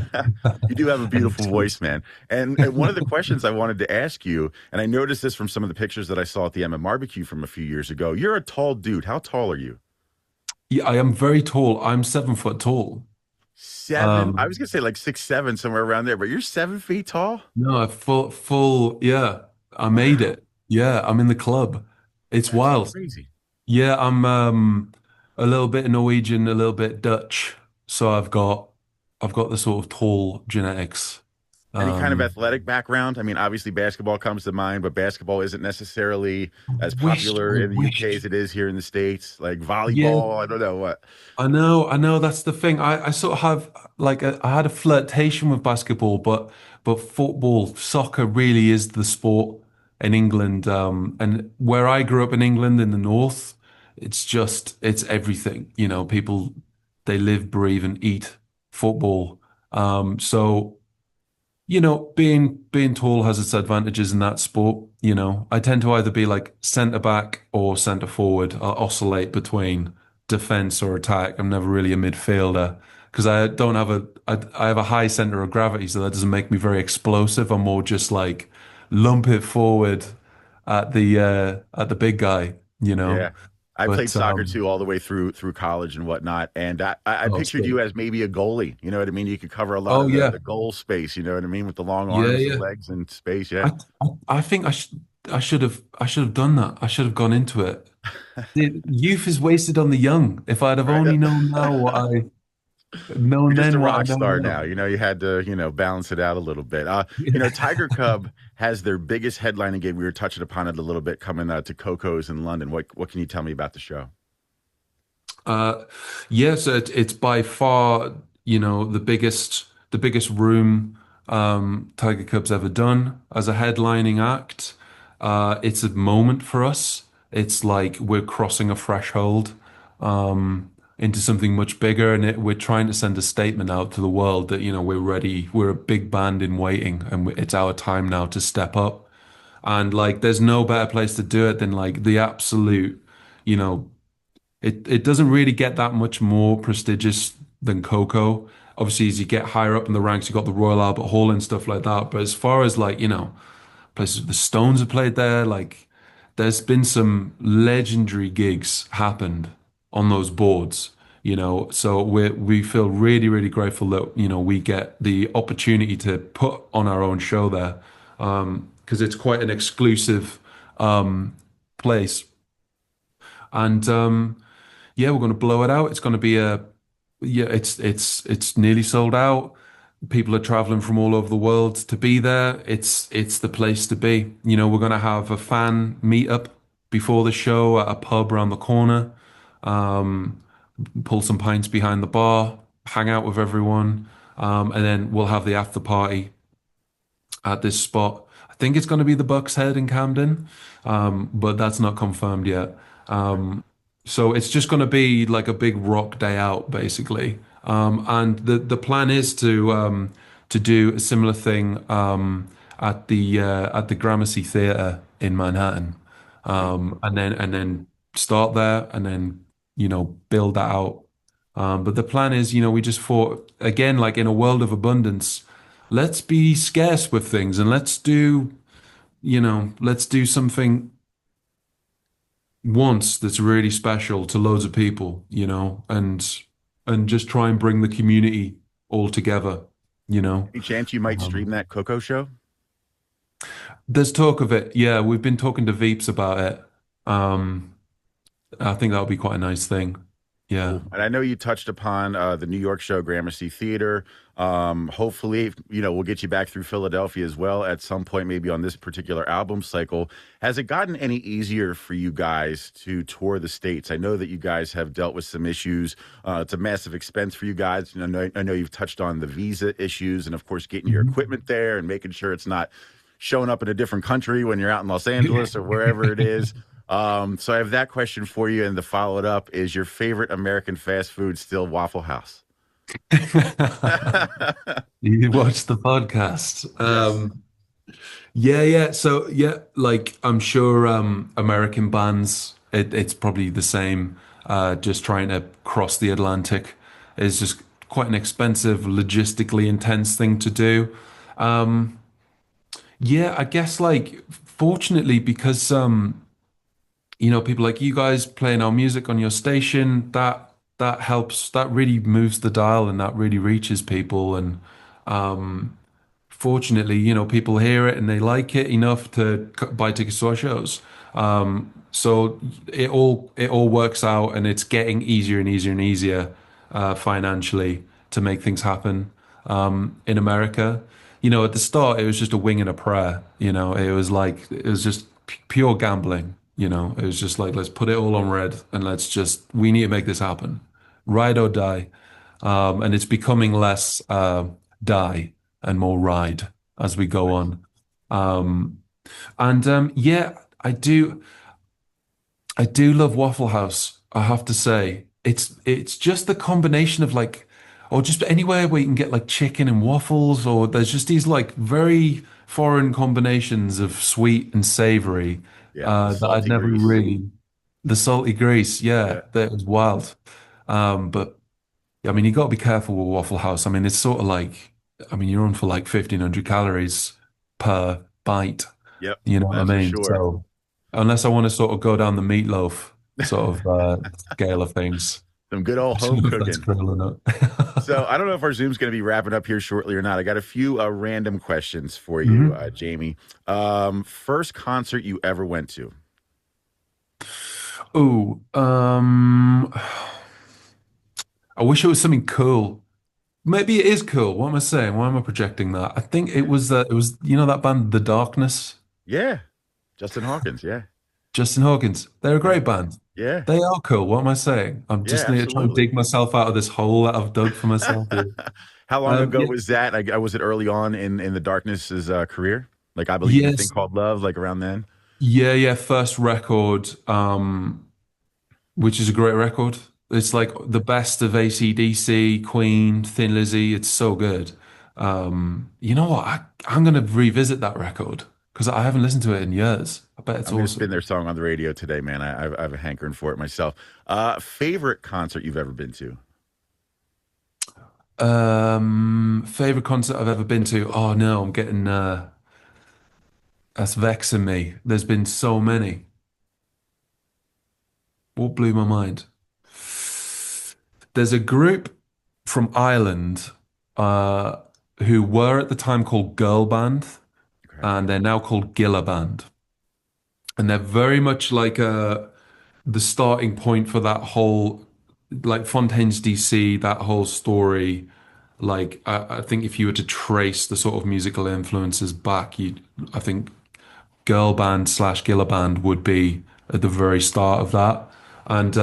You do have a beautiful Anytime. voice, man. And one of the questions I wanted to ask you, and I noticed this from some of the pictures that I saw at the Barbecue from a few years ago. You're a tall dude. How tall are you? Yeah, I am very tall. I'm 7 foot tall. Seven. I Um, was gonna say like 6'7", somewhere around there, but you're 7 feet tall. no, full. Yeah, I made Wow, it. Yeah, I'm in the club. It's that's wild. crazy. Yeah, I'm a little bit Norwegian, a little bit Dutch. So I've got the sort of tall genetics. Any kind of Um, athletic background? I mean, obviously basketball comes to mind, but basketball isn't necessarily as I popular in the UK as wished. it is here in the States. Like Yeah, volleyball, I don't know what. I know. That's the thing. I sort of have like I had a flirtation with basketball, but football, soccer really is the sport in England. And where I grew up in England in the north, it's everything. You know, people they live, breathe, and eat football. So you know, being tall has its advantages in that sport. You know, I tend to either be like centre back or centre forward. I'll oscillate between defence or attack. I'm never really a midfielder because I don't have I have a high centre of gravity, so that doesn't make me very explosive. I'm more just like lump it forward at the big guy, you know. Yeah. I played But soccer too all the way through college and whatnot. And I oh, pictured you sweet. as maybe a goalie. You know what I mean? You could cover a lot Oh of yeah, the goal space, you know what I mean? With the long yeah, arms, the yeah. legs and space. Yeah. I I think I should have done that. I should have gone into it. The youth is wasted on the young. If I'd have Right. only known now what I known You're just a then what I rock know star now. now. You know, you had to, balance it out a little bit. Tiger Cub has their biggest headlining gig. We were touching upon it a little bit coming to Coco's in London. What can you tell me about the show? Uh, yes, it's by far, you know, the biggest room Tiger Cub's ever done as a headlining act. It's a moment for us. It's like we're crossing a threshold into something much bigger, and we're trying to send a statement out to the world that, you know, we're ready. We're a big band in waiting, and it's our time now to step up. And like, there's no better place to do it than like the absolute, you know, it doesn't really get that much more prestigious than Coco. Obviously, as you get higher up in the ranks, you got the Royal Albert Hall and stuff like that. But as far as like, you know, places the Stones have played there, like there's been some legendary gigs happened on those boards, you know. So we feel really, really grateful that, you know, we get the opportunity to put on our own show there. Because it's quite an exclusive place. And yeah, we're going to blow it out. It's going to be yeah, it's nearly sold out. People are traveling from all over the world to be there. It's the place to be. You know, we're going to have a fan meetup before the show at a pub around the corner. Um, Pull some pints behind the bar, hang out with everyone, and then we'll have the after party at this spot. I think it's going to be the Buck's Head in Camden, but that's not confirmed yet. So it's just going to be like a big rock day out, basically. And the plan is to do a similar thing at the Gramercy Theatre in Manhattan, and then start there, and then you know build that out. But the plan is, you know, we just thought again, like in a world of abundance, let's be scarce with things, and let's do something once that's really special to loads of people, you know, and just try and bring the community all together, you know. Any chance you might stream Um, that Coco show? there's talk of it. Yeah, we've been talking to Veeps about it. Um, I think that would be quite a nice thing. Yeah. Cool. And I know you touched upon the New York show, Gramercy Theater. Hopefully, we'll get you back through Philadelphia as well at some point, maybe on this particular album cycle. Has it gotten any easier for you guys to tour the States? I know that you guys have dealt with some issues. It's a massive expense for you guys. I know you've touched on the visa issues and, of course, getting your Mhm. equipment there and making sure it's not showing up in a different country when you're out in Los Angeles or wherever it is. So I have that question for you, and to follow it up, is your favorite American fast food still Waffle House? You watch the podcast. Yes. Yeah, yeah. So yeah, like I'm sure American bands, it's probably the same. Just trying to cross the Atlantic is just quite an expensive, logistically intense thing to do. Um, yeah, I guess like fortunately because you know, people like you guys playing our music on your station, that helps, that really moves the dial and that really reaches people. And fortunately, you know, people hear it and they like it enough to buy tickets to our shows. So it all works out, and it's getting easier and easier and easier financially to make things happen in America. at the start, it was just a wing and a prayer. It was just pure gambling. It was just like, let's put it all on red and we need to make this happen. Ride or die. And it's becoming less die and more ride as we go Nice. on. Um, and yeah, I do love Waffle House, I have to say. It's just the combination of like, or just anywhere where you can get like chicken and waffles, or there's just these like very foreign combinations of sweet and savory Yeah, the that I'd salty never grease. really. The salty grease, Yeah. yeah, that was wild. But I mean, you got to be careful with Waffle House. I mean, it's sort of like, I mean, you're on for like 1,500 calories per bite. Yep. You know what I That's for mean? sure. So unless I want to sort of go down the meatloaf sort of scale of things, Some good old I don't home know if that's cooking. grill or So not. I don't know if our Zoom's going to be wrapping up here shortly or not. I got a few random questions for you, hmm Jamie. First concert you ever went to? Oh, I wish it was something cool. Maybe it is cool. What am I saying? Why am I projecting that? I think it was that band The Darkness, Yeah, Justin Hawkins. Yeah, Justin Hawkins. They're a yeah, great band. yeah, They are cool. What am I saying? I'm yeah. just need to try and Absolutely. dig myself out of this hole that I've dug for myself here. How long ago Yeah, was that? Was it early on in the Darkness's career? Like I believe in a thing yes, called Love, like around then. yeah. First record, which is a great record. It's like the best of AC/DC, Queen, Thin Lizzy. It's so good. You know what? I'm gonna revisit that record because I haven't listened to it in years. I bet it's I'm gonna spin awesome. their song on the radio today, man. I have a hankering for it myself. Favorite concert you've ever been to? Favorite concert I've ever been to? Oh no, I'm getting that's vexing me. There's been so many. What blew my mind? There's a group from Ireland uh, who were at the time called Girl Band, Okay. and they're now called Gilla Band. And they're very much like the starting point for that whole, like Fontaine's DC, that whole story. Like, I think if you were to trace the sort of musical influences back, I think girl band slash Gilla band would be at the very start of that. And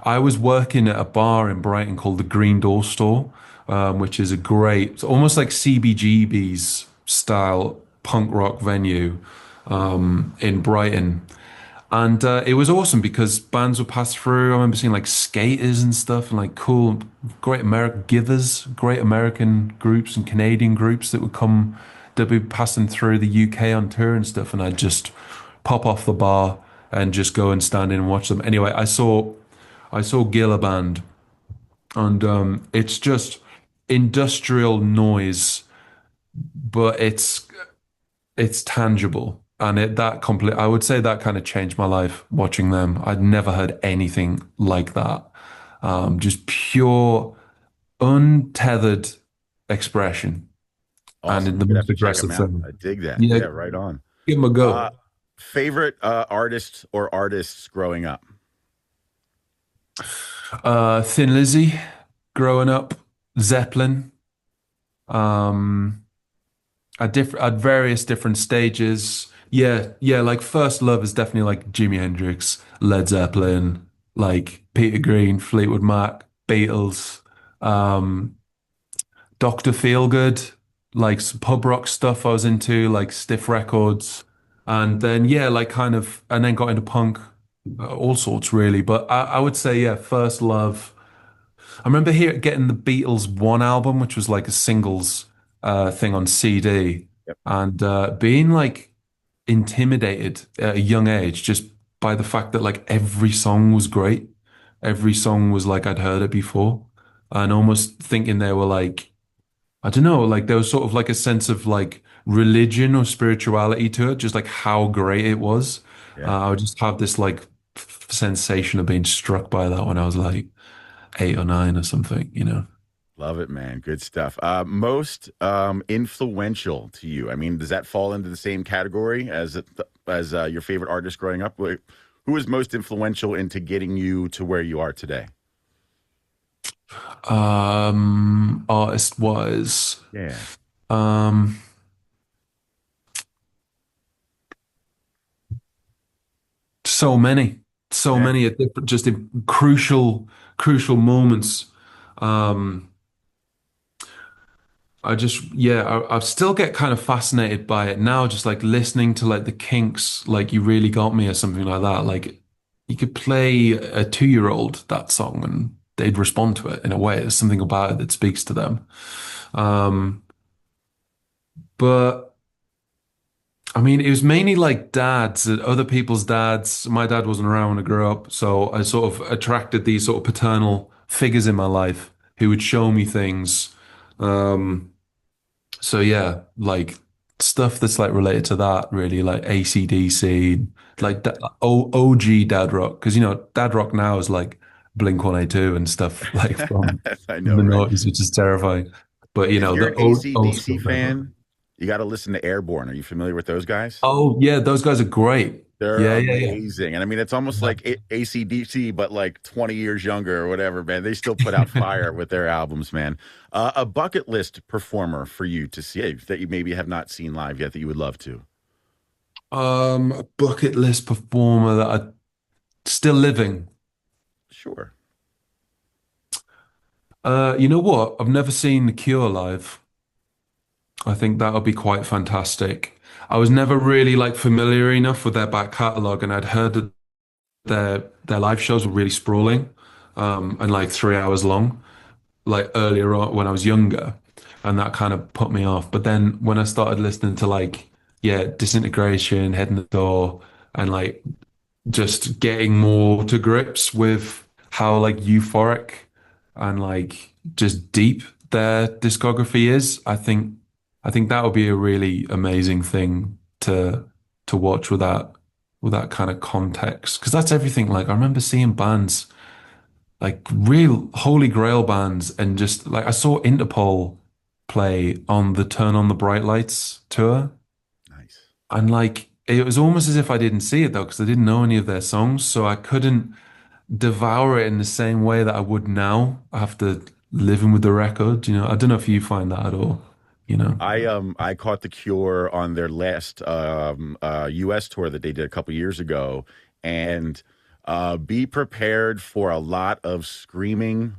I was working at a bar in Brighton called the Green Door Store, which is a great, it's almost like CBGB's style punk rock venue in Brighton. And it was awesome because bands would pass through. I remember seeing like skaters and stuff and like cool, great American givers, great American groups and Canadian groups that would come, they'd be passing through the UK on tour and stuff. And I'd just pop off the bar and just go and stand in and watch them. Anyway, I saw Gilla Band and it's just industrial noise, but it's tangible and I would say that kind of changed my life watching them. I'd never heard anything like that. Just pure untethered expression and Awesome. in I'm the gonna have most to check them aggressive out. thing. I dig that. Yeah, Yeah, right on. give them a Uh, go. Favorite artist or artists growing up? Thin Lizzy growing up, Zeppelin, um at various different stages. Yeah, yeah, like first love is definitely like Jimi Hendrix, Led Zeppelin, like Peter Green, Fleetwood Mac, Beatles, um, Dr. Feelgood, like some pub rock stuff I was into, like Stiff Records. And then yeah, like kind of and then got into punk, all sorts really. But I would say, yeah, first love. I remember here getting the Beatles one album, which was like a singles thing on CD, Yep. and being like intimidated at a young age just by the fact that like every song was great. Every song was like I'd heard it before, and almost thinking they were like, I don't know, like there was sort of like a sense of like religion or spirituality to it, just like how great it was. Yeah. I would just have this like sensation of being struck by that when I was like 8 or 9 or something. Love it, man. Good stuff. Most influential to you. I mean, does that fall into the same category as your favorite artist growing up? Who was most influential into getting you to where you are today? Artist was Yeah. Um, so many, so Yeah. many at different, just in crucial moments. Um, I still get kind of fascinated by it now, just like listening to like the Kinks, like You Really Got Me or something like that. Like you could play a 2-year old that song and they'd respond to it in a way. There's something about it that speaks to them. Um, but I mean, it was mainly like dads, other people's dads. My dad wasn't around when I grew up, so I sort of attracted these sort of paternal figures in my life who would show me things. Um, So yeah, like stuff that's like related to that, really, like AC/DC, like OG dad rock, because dad rock now is like Blink-182 and stuff like I from know, the right? noughties, which is terrifying. But If you're the an old AC/DC school dad rock. fan, you got to listen to Airborne. Are you familiar with those guys? Oh yeah, those guys are great. They're Yeah, yeah, yeah. amazing. And I mean, it's almost Yeah. like AC/DC, but like 20 years younger or whatever, man. They still put out fire with their albums, man. A bucket list performer for you to see that you maybe have not seen live yet that you would love to. A bucket list performer that I still living. Sure. You know what? I've never seen The Cure live. I think that would be quite fantastic. I was never really like familiar enough with their back catalogue, and I'd heard that their live shows were really sprawling, and like 3 hours long, like earlier on when I was younger, and that kind of put me off. But then when I started listening to like, yeah, Disintegration, Head in the Door, and like just getting more to grips with how like euphoric and like just deep their discography is. I think that would be a really amazing thing to watch with that kind of context because that's everything. Like I remember seeing bands like real holy grail bands and just like I saw Interpol play on the Turn on the Bright Lights tour Nice. and like it was almost as if I didn't see it though because I didn't know any of their songs so I couldn't devour it in the same way that I would now after living with the record. I don't know if you find that at all, you know. I caught the Cure on their last US tour that they did a couple years ago, and be prepared for a lot of screaming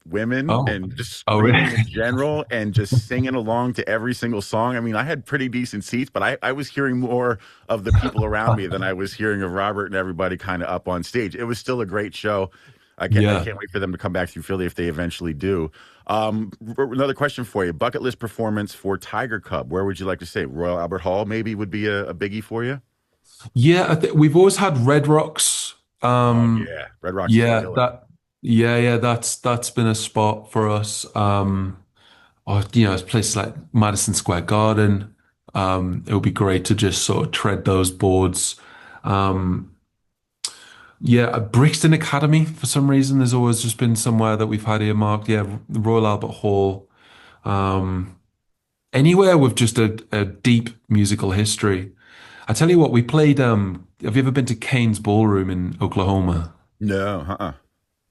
women Oh, and just oh, really? screaming in general and just singing along to every single song. I mean, I had pretty decent seats, but I was hearing more of the people around me than I was hearing of Robert and everybody kind of up on stage. It was still a great show. I Yeah. can't wait for them to come back through Philly if they eventually do. Another question for you: bucket list performance for Tiger Cub. Where would you like to say? Royal Albert Hall maybe would be a biggie for you. Yeah, we've always had Red Rocks. Oh Um, yeah, Red Rocks is a yeah, killer. yeah, that's been a spot for us. Or it's places like Madison Square Garden. It would be great to just sort of tread those boards. Um, yeah, Brixton Academy for some reason. There's always just been somewhere that we've had earmarked. Yeah, Royal Albert Hall. Um, Anywhere with just a deep musical history. I tell you what, we played. Have you ever been to Kane's Ballroom in Oklahoma? No,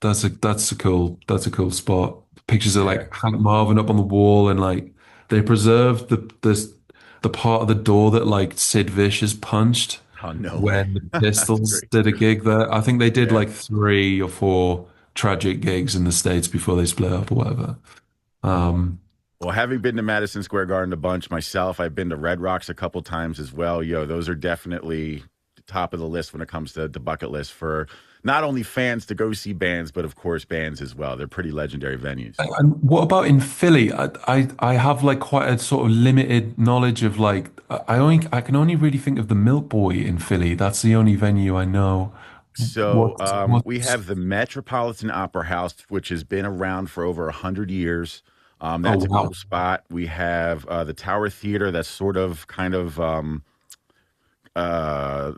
That's a cool spot. Pictures of yeah. like Hank Marvin up on the wall, and like they preserved the part of the door that like Sid Vicious punched Oh no way. when the That's Pistols great. did a gig there. I think they did Yeah. like 3 or 4 tragic gigs in the States before they split up or whatever. Um, Well, having been to Madison Square Garden a bunch myself, I've been to Red Rocks a couple times as well. Yo, those are definitely top of the list when it comes to the bucket list for not only fans to go see bands, but of course bands as well. They're pretty legendary venues. And what about in Philly? I have like quite a sort of limited knowledge of like I can only really think of the Milk Boy in Philly. That's the only venue I know. So we What's have the Metropolitan Opera House, which has been around for over 100 years. oh That's a cool wow. spot. We have the Tower Theater, that's sort of kind of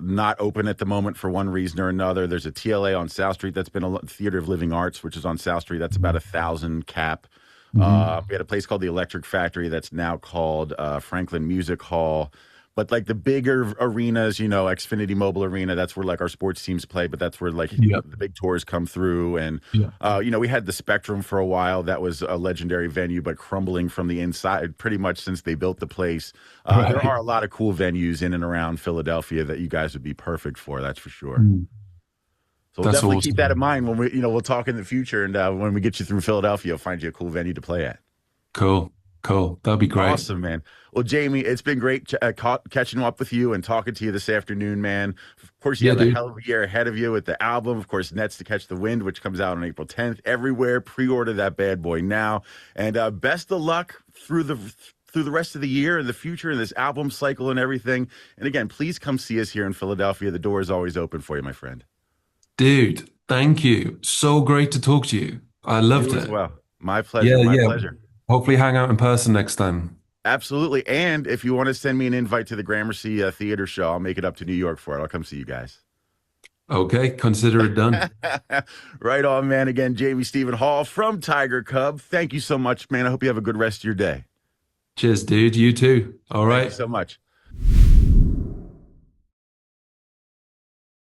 not open at the moment for one reason or another. There's a TLA on South Street that's been a Theater of Living Arts, which is on South Street. That's about 1,000 cap. Mhm. We had a place called the Electric Factory that's now called Franklin Music Hall. But like the bigger arenas, Xfinity Mobile Arena, that's where like our sports teams play, but that's where like Yeah. the big tours come through. And Yeah. we had the Spectrum for a while. That was a legendary venue, but crumbling from the inside pretty much since they built the place. There Right. are a lot of cool venues in and around Philadelphia that you guys would be perfect for. That's for sure. Mm. So we'll That's definitely keep that in awesome. mind when we'll talk in the future. And when we get you through Philadelphia, we'll find you a cool venue to play at. Cool. Cool. That'd be great. Awesome, man. Well, Jamie, it's been great catching up with you and talking to you this afternoon, man. Of course, you Yeah, have a dude. hell of a year ahead of you with the album. Of course, Nets to Catch the Wind, which comes out on April 10th. Everywhere, pre-order that bad boy now. And best of luck through the rest of the year and the future and this album cycle and everything. And again, please come see us here in Philadelphia. The door is always open for you, my friend. Dude, thank you. So great to talk to you. I loved You as it. well. My Yeah, pleasure. My yeah. pleasure. Hopefully hang out in person next time. Absolutely. And if you want to send me an invite to the Gramercy Theater show, I'll make it up to New York for it. I'll come see you guys. Okay, consider it done. Right on, man. Again, Jamie Stephen Hall from Tiger Cub. Thank you so much, man. I hope you have a good rest of your day. Cheers, dude. You too. All Thank you right. so much.